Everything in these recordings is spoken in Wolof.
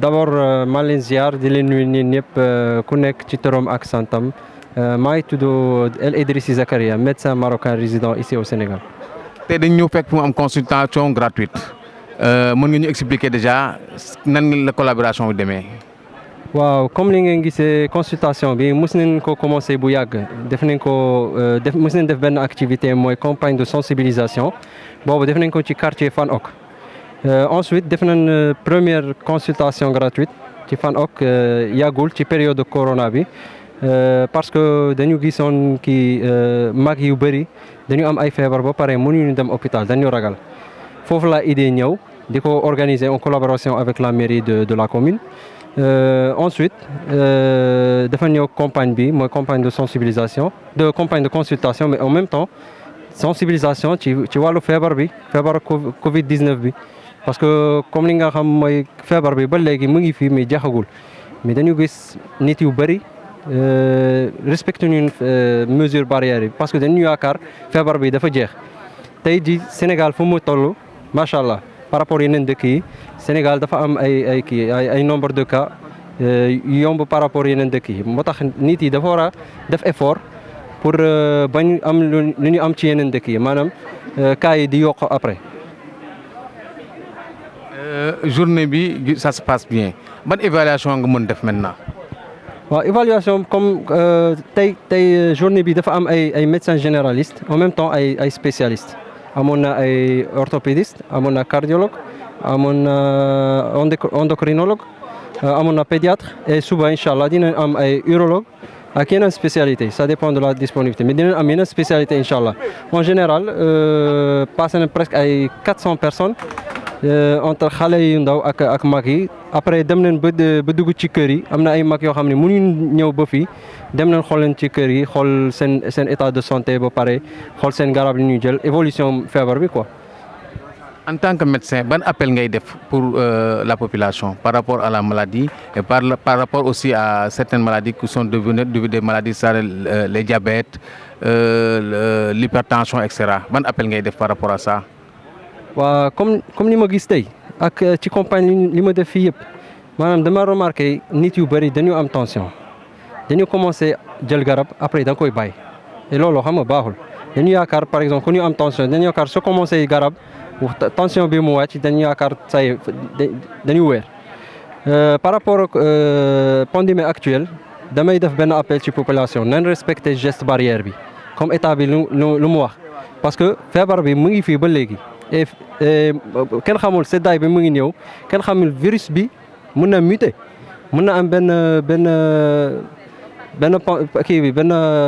d'abord maa leen ziar di leen nuyu nii ñëpp ku nekk ci turam ak santam maa ngi tudd El Idrissi Zakaria médecin marocain résident ici au Sénégal. tey dañ ñëw fekk mu am consultation gratuite mën nga ñu expliquer déjà nan la collaboration bi demee. waaw comme li ngeen gisee consultation bi mos nañ ko commencé bu yàgg def nañ ko mos nañ def benn activité mooy campagne de sensibilisation boobu def nañ ko ci quartier Fann Hock. Ensuite def nañ première consultation gratuite ci Fann Hock yàggul ci période de corona bi parce que dañu gisoon kii mag yu bëri dañu am ay feebar ba pare mënuñu dem hôpital dañu ragal foofu la idée ñëw di ko organiser en collaboration avec la mairie de la commune. Ensuite dafa ñëw campagne bi mooy campagne de sensibilisation campagne de consultation mais en même temps sensibilisation ci wàllu feebar bi feebar Covid 19 bi. parce que comme li nga xam mooy feebar bi ba léegi mu ngi fii mais jaxagul mais dañu gis nit yu bëri respecté ñu mesure barrière yi parce que dañu yaakaar feebar bi dafa jeex tey ji Sénégal fu mu toll macha allah par rapport yeneen dëkk yi Sénégal dafa am ay nombre de cas yomb par rapport yeneen dëkk yi moo tax nit yi dafa war a def effort pour bañ am lu ñu am ci yeneen dëkk yi maanaam cas yi di yokk après. Journée bi ça se passe bien ban évaluation nga mën def maintenant. waaw évaluation comme tey journée bi dafa am ay médecins généralistes en même temps ay spécialistes amoon na ay orthopédiste amoon na cardiologue amoon na endocrinologue amoon na pédiatre et suba incha allah dinañ am ay urologue ak yeneen spécialité ça dépend de la disponibilité mais dinañ am yeneen spécialité incha allah en général passé na presque ay 400 personnes. Entre xale yu ndaw ak mag yi après dem nañ ba dugg ci kër yi am na ay mag yoo xam ne mënuñ ñëw ba fii dem nañ xool leen ci kër yi xool seen état de santé ba pare xool seen garab yi ñuy jël évolution feebar bi quoi. En tant que médecin ban appel ngay def pour la population par rapport à la maladie et par rapport aussi à certaines maladies qui sont devenues des maladies les diabètes l'hypertension et cetera ban appel ngay def par rapport à ça. waaw comme li ma gis tey ak ci campagne li ma def fii yëpp maanaam dama remarqué nit yu bëri dañu am tension dañu commencé jël garab après da nga koy bàyyi et loolu xam nga baaxul dañu yaakaar par exemple ku ñu am tension dañu yaakaar soo commencé garab tension bi mu wàcc dañu yaakaar say dañu wér. Par rapport ak pandémie actuelle damay def benn appel ci population nañ respecter geste barrière bi comme état bi lu mu wax parce que feebar bi mu ngi fii ba léegi. kenn xamul seddaay bi mu ngi ñëw kenn xamul virus bi mën na muter mën na am benn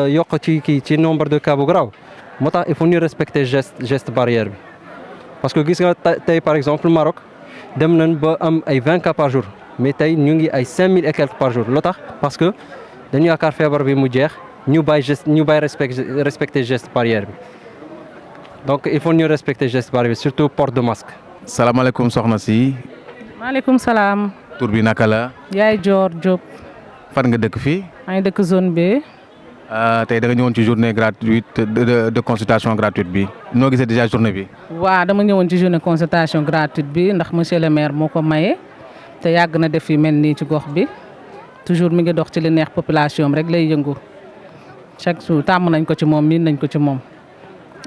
yokk ci nombre de cas bu grave moo tax il faut ñu respecter geste barrière bi parce que gis nga tey par exemple Maroc dem nañ ba am ay 20 cas par jour mais tey ñu ngi ay 5000 et quelques par jour loo tax parce que dañu yaakaar feebar bi mu jeex ñu bàyyi respecter geste barrière bi. donc il faut ñu respecter geste barrière bi surtout port de masque. salaamaaleykum soxna si. maaleykum salaam. tur bi naka la. Yaay Dior Diop. fan nga dëkk fii. maa ngi dëkk zone B. tey da nga ñëwoon ci journée gratuite de consultation gratuite bi noo gisee déjà journée bi. waaw dama ñëwoon ci journée consultation gratuite bi ndax monsieur le maire moo ko maye te yàgg na def yu mel nii ci gox bi toujours mi ngi dox ci li neex population rek lay yëngu chaque jour tàmm nañ ko ci moom miin nañ ko ci moom.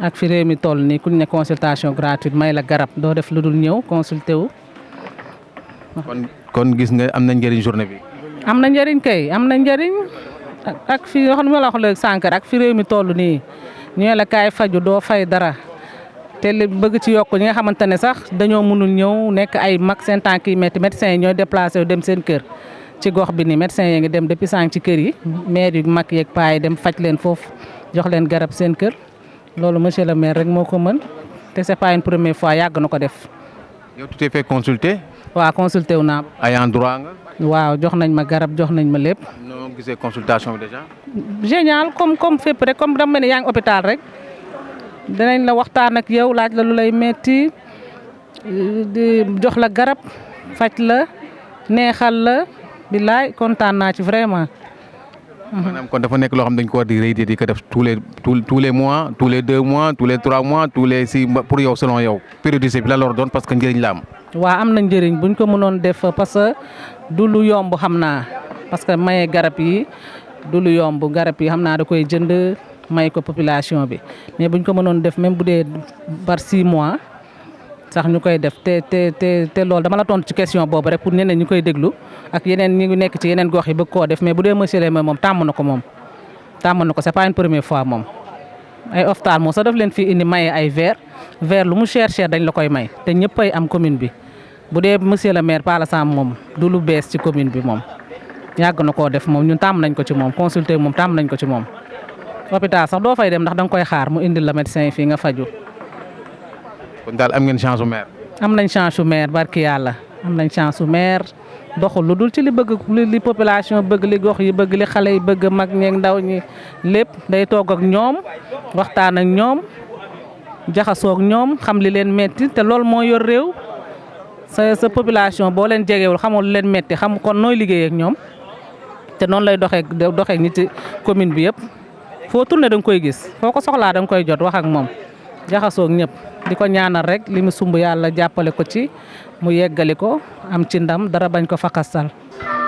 ak fi réew mi toll nii ku ñu ne consultation gratuite may la garab doo def lu dul ñëw consulter wu. kon gis nga am na njëriñ journée bi. am na njëriñ kay am na njëriñ ak fi yoo xam ne ma la wax léegi sànq ak fi réew mi toll nii ñu la kaay faju doo fay dara te li bëgg ci yokk ñi nga xamante ne sax dañoo mënul ñëw nekk ay mag seen tànk yi métti médecins yi ñooy déplacé wu dem seen kër ci gox bi nii médecins yi ngi dem depuis sànq ci kër yi maire yu mag yeeg paa yi dem faj leen foofu jox leen garab seen kër. loolu monsieur le maire rek moo ko mën te c'est pas une première fois yàgg na ko def. yow tu t'es fait consulter. waaw consulté wu naa. ay endroit nga. waaw jox nañ ma garab jox nañ ma lépp. noo gisee consultation bi déjà. génial comme fépp rek comme dama ne yaa ngi hôpital rek dinañ la waxtaan ak yow laaj la lu lay metti di jox la garab faj la neexal la billaay kontaan naa ci vraiment. maanaam kon dafa nekk loo xam dañ ko war di réy di ko def tous les mois tous les 2 mois tous les 3 mois tous les 6 pour yow selon yow périodicité bi la lor doon parce que njëriñ la am. waa am na njëriñ buñ ko mënoon def parce que du lu yomb xam naa parce que maye garab yi du lu yomb garab yi xam naa da koy jënd may ko population bi mais buñ ko mënoon def même bu dee par 6 mois sax ñu koy def te loolu dama la tontu ci question boobu rek pour ñeneen ñu koy déglu ak yeneen ñi nekk ci yeneen gox yi bëgg koo def mais bu dee monsieur le maire moom tàmm na ko moom tàmm na ko c'est pas une première fois moom ay ophtalmo sax daf leen fii indi maye ay verre lu mu cher dañ la koy may te ñëppay am commune bi bu dee monsieur le maire Pala Samb moom du lu bees ci commune bi moom yàgg na koo def moom ñun tàmm nañ ko ci moom consulter moom tàmm nañ ko ci moom hôpital sax doo fay dem ndax da nga koy xaar mu indil la médecin yi fii nga faju kon daal am ngeen chance su maire. am nañ chance su maire barki yàlla am nañ chance su maire doxul lu dul ci li bëgg li population bëgg li gox yi bëgg li xale yi bëgg mag ñeeg ndaw ñi lépp day toog ak ñoom waxtaan ak ñoom jaxasoo ak ñoom xam li leen metti te loolu moo yor réew sa population boo leen jegewul xamul lu leen metti xam kon nooy liggéey ak ñoom te noonu lay doxee ñi ci commune bi yëpp foo tourné da nga koy gis foo ko soxlaa da nga koy jot wax ak moom jaxasoo ak ñëpp di ko ñaanal rek li mu sumb yàlla jàppale ko ci mu yeggali ko am ci ndam dara bañ ko fakastal.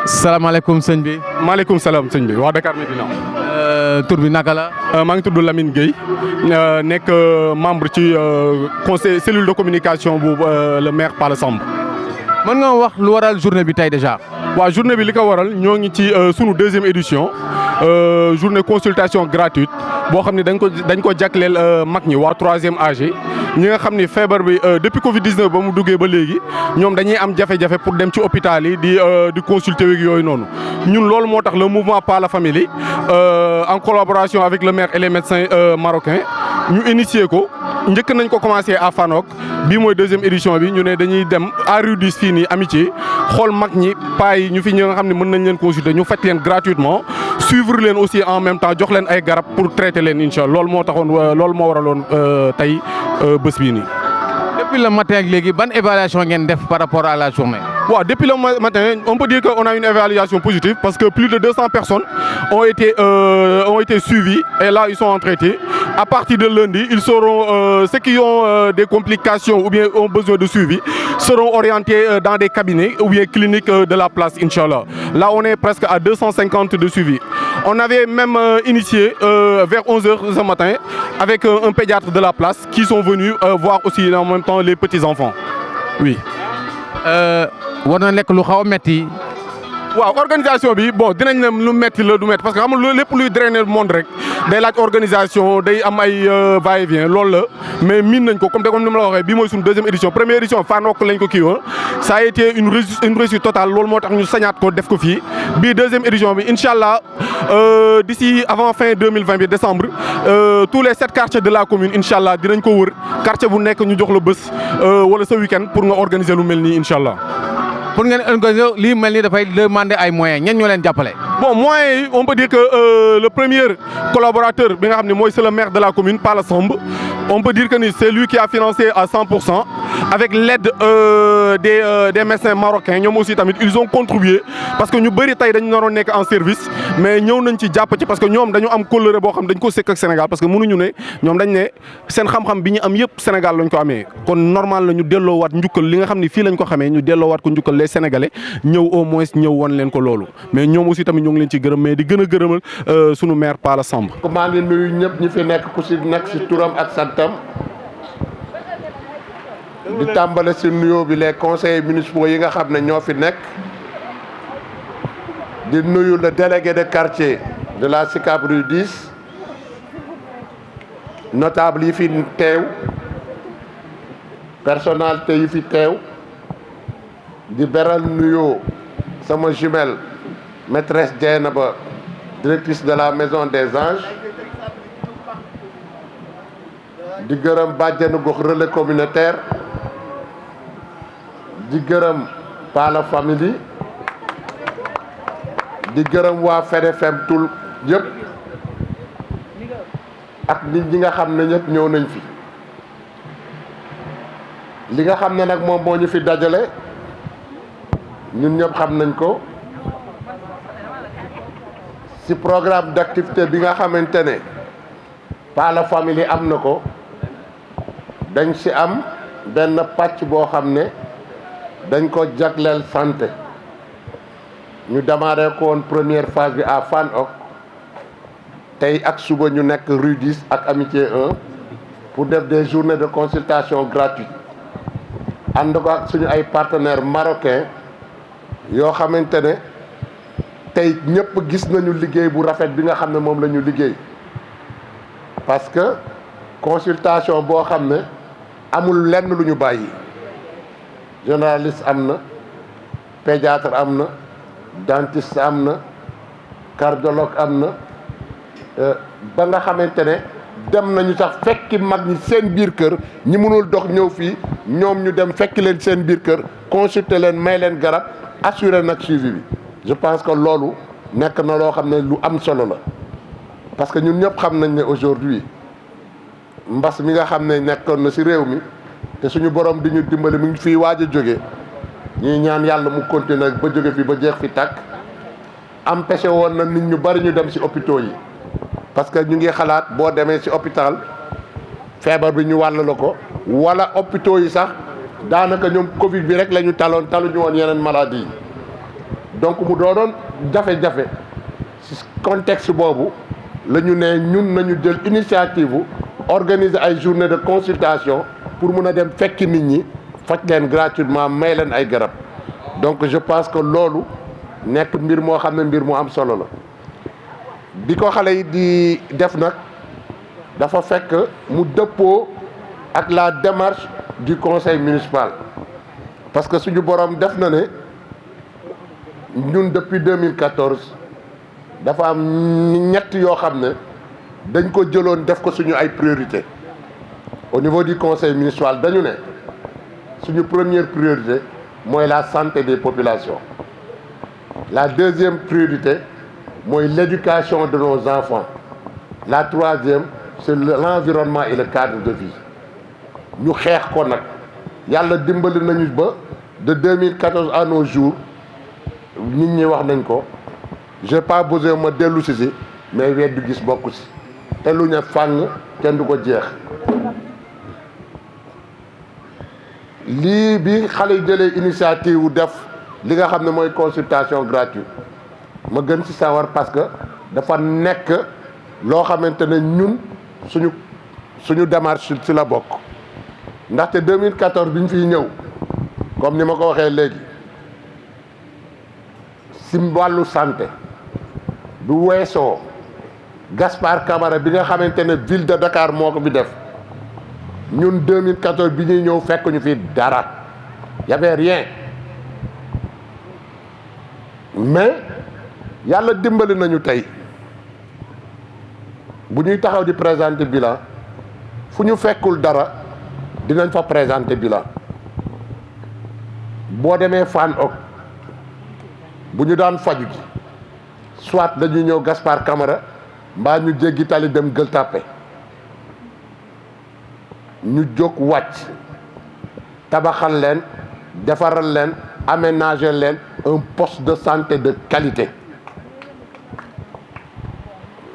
salaamaaleykum sëñ bi. maaleykum salaam sëñ bi waa Dakar Medina. tur bi naka la. maa ngi tudd Lamine Gueye nekk membre ci conseil cellule de communication bu le maire Pala Samb. mën nga wax lu waral journée bi tey déjà. waaw journée bi li ko waral ñoo ngi ci sunu 2e édition journée consultation gratuite boo xam ne dañ ko jagleel mag ñi waa 3e âge ñi nga xam ni feebar bi depuis Covid 19 ba mu duggee ba léegi ñoom dañuy am jafe-jafe pour dem ci hôpital yi di consulter wi yooyu noonu ñun loolu moo tax le mouvement Pala Famille en collaboration avec le maire et les médecins marocains ñu initier ko njëkk nañ ko commencé à Fanok bii mooy 2e édition bi ñu ne dañuy dem à Rue 10 fii nii amitié xool mag ñi paa yi ñu fi ñi nga xam ne mën nañ leen consulter ñu faj leen gratuitement suivre leen aussi en même temps jox leen ay garab pour traiter leen incha allah loolu moo taxoon loolu moo waraloon tey bés bii nii. depuis le matin ak léegi ban évaluation ngeen def par rapport à la journée. waaw depuis le matin on peut dire qu'on a une évaluation positive parce que plus de 200 personnes ont été suivies et là ils sont en traité. À partir de lundi, ils seront ceux qui ont des complications ou bien ont besoin de suivi seront orientés dans des cabinets ou bien cliniques de la place, Inch'Allah. Là, on est presque à 250 de suivi. On avait même initié vers 11h ce matin avec un pédiatre de la place qui sont venus voir aussi en même temps les petits-enfants. Oui. war na nekk lu xaw a metti. waaw organisation bi bon dinañ ne lu metti la du metti parce que xam nga lépp luy drainer monde rek day laaj organisation day am ay va-et-vient loolu la mais miin nañ ko comme ni ma la waxee bii mooy suñu 2e édition première édition Fanok lañ ko kii woon ça a été une réussite totale loolu moo tax ñu sañaat ko def ko fii bii 2e édition bi incha allah d'ici avant fin 2020 bi décembre tous les 7 quartiers de la commune incha allah dinañ ko wër quartier bu nekk ñu jox la bés wala sa week-end pour nga organiser lu mel nii incha allah. pour ngeen organiser lii mel ni dafay demander ay moyens ñen ñoo leen jàppale. bon moyens yi on peut dire que le premier collaborateur bi nga xam ne mooy c'est le maire de la commune Pala Samb on peut dire que ni c'est lui qui a financé à 100% avec l'aide des médecins marocains ñoom aussi tamit ils ont contribué parce que ñu bëri tey dañu naroon nekk en service mais ñëw nañ ci jàpp ci parce que ñoom dañu am kóllëre boo xam dañ ko sekk ak Sénégal parce que mënuñu ne ñoom dañ ne seen xam-xam bi ñu am yëpp Sénégal lañ ko amee kon normal la ñu delloowaat njukkal li nga xam ne fii lañ ko xamee ñu delloowaat ko njukkal les Sénégalais ñëw au moins ñëw wan leen ko loolu mais ñoom aussi tamit ñoo ngi leen ci gërëm mais di gën a gërëmal sunu maire Pala Samb. maa ngi nuyu ñëpp ñi fi nekk ku si nekk si turam ak santam di tàmbale si nuyoo bi les conseillers municipaux yi nga xam ne ñoo fi nekk di nuyu le délégué de quartier de la Sicap Rue 10 notable yi fi teew personnalité yi fi teew di beral nuyoo sama jumelle maîtresse Dieynaba directrice de la maison des anges di gërëm bàjjenu gox relais communautaire di gërëm Pala Famille di gërëm waa FEDEFEM tul yëpp ak nit ñi nga xam ne ñëpp ñëw nañ fi li nga xam ne nag moom moo ñu fi dajale ñun ñëpp xam nañ ko ci programme d'activité bi nga xamante ne Pala Famille am na ko dañ ci am benn pàcc boo xam ne dañ ko jagleel santé ñu démarré ko woon première phase bi à Fann Hock tey ak suba ñu nekk rue 10 ak Amitié 1 pour def des journées de consultation gratuite ànd ko ak suñu ay partenaires marocains yoo xamante ne tey ñëpp gis nañu liggéey bu rafet bi nga xam ne moom la ñu liggéey parce que consultation boo xam ne amul lenn lu ñu bàyyi généraliste am na pédiatre am na dentiste am na cardiologue am na ba nga xamante ne dem nañu sax fekki mag ñi seen biir kër ñi mënul dox ñëw fii ñoom ñu dem fekki leen seen biir kër consulter leen may leen garab assurer nag suivi bi je pense que loolu nekk na loo xam ne lu am solo la parce que ñun ñëpp xam nañ ne aujourd'hui mbas mi nga xam ne nekkoon na ci réew mi te suñu borom di ñu dimbali mu ngi fii waaj a jóge ñuy ñaan yàlla mu continuer ba jóge fi ba jeex fi tàkk empêché woon na nit ñu bari ñu dem ci hôpitaux yi parce que ñu ngi xalaat boo demee ci hôpital feebar bi ñu wàll la ko walla hôpitaux yi sax daanaka ñoom Covid bi rek la ñu taluñu woon yeneen maladies yi donc mu doonoon jafe-jafe ci contexte boobu la ñu ne ñun nañu jël initiative organiser ay journée de consultation pour mun a dem fekki nit ñi faj leen gratuitement may leen ay garab donc je pense que loolu nekk mbir moo xam ne mbir mu am solo la bi ko xale yi di def nag dafa fekk mu dëppoo ak la démarche du conseil municipal parce que suñu borom def na ne ñun depuis 2014 dafa am ñett yoo xam ne dañ ko jëloon def ko suñu ay priorité au niveau du conseil municipal dañu ne suñu première priorité mooy la santé des populations la deuxième priorité mooy l'éducation de nos enfants la troisième c'est l'environnement et le cadre de vie ñu xeex ko nag yàlla dimbali nañu ba de 2014 à nos jours nit ñi wax nañ ko j'ai pas besoin ma dellu si mais weet du gis bokku si te lu ne fàng kenn du ko jeex lii bi xale yi jëlee initiative wu def li nga xam ne mooy consultation gratuite ma gën ci sawar parce que dafa nekk loo xamante ne ñun suñu démarche ci la bokk ndaxte 2014 bi ñu fiy ñëw comme ni ma ko waxee léegi ci wàllu santé bu weesoo Gaspard Camara bi nga xamante ne ville de Dakar moo ko fi def ñun 2014 bi ñuy ñëw fekk ñu fi dara y avait rien mais yàlla dimbali nañu tey bu ñuy taxaw di présenter bilan fu ñu fekkul dara dinañ fa présenter bilan boo demee Fann Hock bu ñu daan faju ji soit dañuy ñëw Gaspard Camara mbaa ñu jéggi tali dem Gueule Tapée ñu jóg wàcc tabaxal leen defaral leen aménager leen un poste de santé de qualité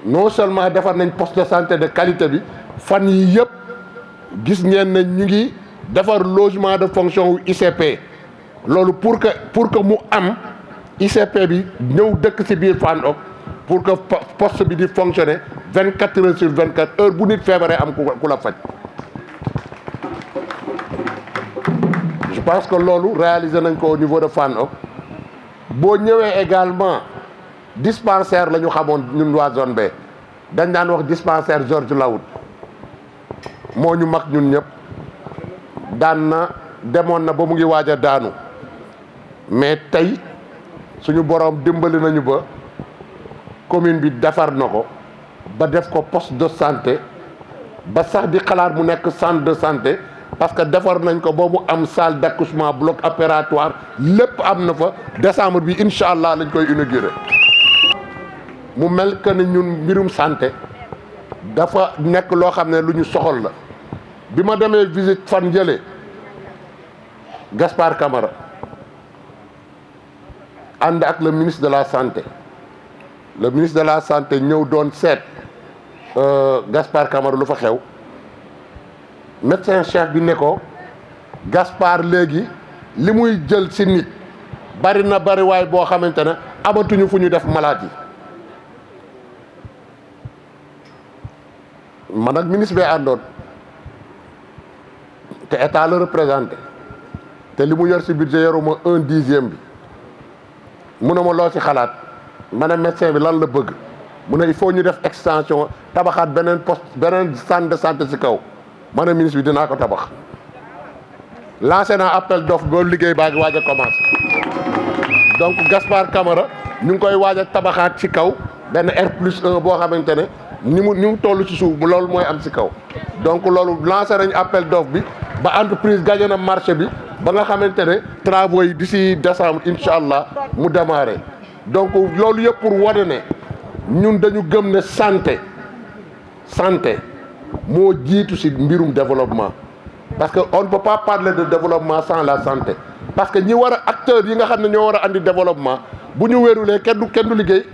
non seulement defar nañ poste de santé de qualité bi fan yi yëpp gis ngeen ne ñu ngi defar logement de fonction wu ICP loolu pour que mu am ICP bi ñëw dëkk ci biir Fann Hock pour que poste bi di fonctionner 24 heures sur 24 heures bu nit feebaree am ku la faj je pense que loolu réaliser nañ ko au niveau de Fann Hock boo ñëwee également dispensaire la ñu xamoon ñun waa zone B dañ daan wax dispensaire Georges Laoud moo ñu mag ñun ñëpp daan na demoon na ba mu ngi waaj a daanu mais tey suñu borom dimbali nañu ba commune bi defar na ko ba def ko poste de santé ba sax di xalaat mu nekk centre de santé parce que defar nañ ko ba mu am salle d'accouchement bloc opératoire lépp am na fa décembre bi incha allah lañ koy inaugurer mu mel que ne ñun mbirum santé dafa nekk loo xam ne lu ñu soxal la bi ma demee visite fan jëlee Gaspard Camara ànd ak le ministre de la santé le ministre de la santé ñëw doon seet Gaspard Camara lu fa xew médecin chef bi ne ko Gaspard léegi li muy jël ci nit bari na bari waay boo xamante ne amatuñu fu ñu def malade yi man ak ministre bi àndoon te état la représenté te li mu yor ci budget yoruma 1/10 bi mu ne ma loo ci xalaat ma ne médecin bi lan la bëgg mu ne il faut ñu def extension tabaxaat beneen poste beneen centre de santé ci kaw ma ne ministre bi dinaa ko tabax lancé naa appel d'offre ba liggéey baa ngi waaj a commencé donc Gaspard Camara ñu ngi koy waaj a tabaxaat ci kaw benn R+1 boo xamante ne ni mu toll ci suuf loolu mooy am ci kaw donc loolu lancé nañu appel d'offre bi ba entreprise gagné na marché bi ba nga xamante ne travaux yi d'ici décembre incha allah mu démarré donc loolu yëpp pour wane ne ñun dañu gëm ne santé moo jiitu ci mbirum développement parce que on ne peut pas parler de développement sans la santé parce que ñi war a acteurs yi nga xam ne ñoo war a andi développement bu ñu wérulee kenn du liggéey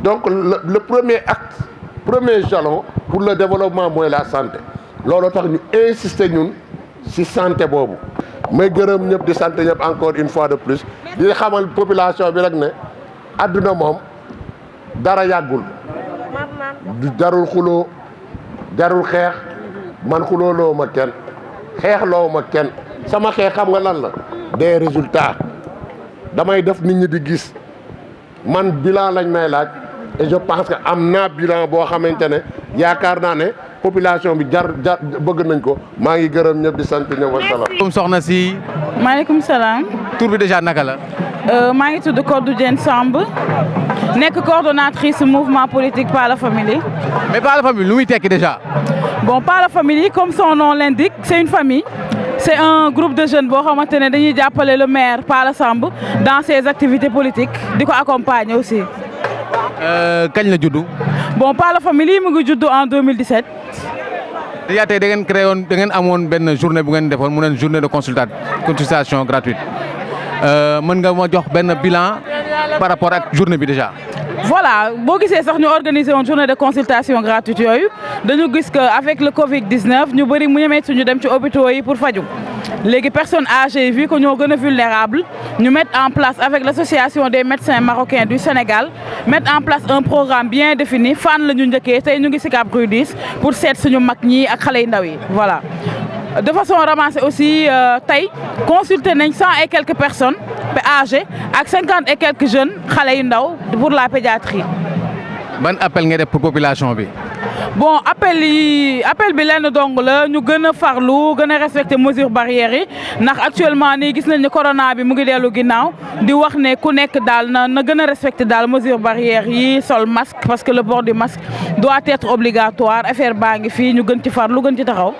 donc le premier acte premier jalon pour le développement mooy la santé looloo tax ñu insister ñun ci santé boobu may gërëm ñëpp di sant ñëpp encore une fois de plus di xamal population bi rek ne àdduna moom dara yàggul jarul xuloo jarul xeex man xuloo loo ma kenn xeex loo ma kenn sama xeex xam nga lan la des résultats damay def nit ñi di gis man bilan lañ may laaj et je pense que am naa bilan boo xamante ne yaakaar naa ne population bi jar bëgg nañ ko maa ngi gërëm ñëpp di sant ñëpp wasalaam. soxna si. maaleykum salaam. tur bi déjà naka la. maa ngi tudd Codou Diène Samb nekk coordonnatrice mouvement politique Pas la Famille. mais Pas la Famille lu muy tekki déjà. bon Pas la Famille comme son nom l'indique c'est une famille. c'est un groupe de jeunes boo xamante ne dañuy jàppale le maire Pala Samb dans ses activités politiques di ko accompagner aussi. kañ la juddu. bon Pas la Famille mu ngi juddu en 2017. déjà tey da ngeen créé woon da ngeen amoon benn journée bu ngeen defoon mu ne journée de consultation gratuite mën nga ma jox benn bilan par rapport ak journée bi déjà. voilà boo gisee sax ñu organiser woon journée de consultation gratuite yooyu dañu gis que avec le Covid-19 ñu bëri mu ñemee suñu dem ci hôpitaux yi pour faju léegi personnes âgées vu que ñoo gën a vulnérables ñu mettre en place avec l'association des médecins marocains du Sénégal mettre en place un programme bien défini fan la ñu njëkkee tey ñu ngi Sicap Rue 10 pour seet suñu mag ñi ak xale yu ndaw yi voilà. de façon ramassée aussi tey consulté nañ 100 et quelques personnes âgées ak 50 et quelques jeunes xale yu ndaw pour la pédiatrie. ban appel ngay def pour population bi. bon appel bi lenn dong la ñu gën a farlu gën a respecter mesures barrières yi ndax actuellement nii gis nañ ne corona bi mu ngi dellu ginnaaw di wax ne ku nekk daal na gën a respecter daal mesures barrières yi sol masque parce que le port du masque doit être obligatoire affaire baa ngi fii ñu gën ci farlu gën ci taxaw.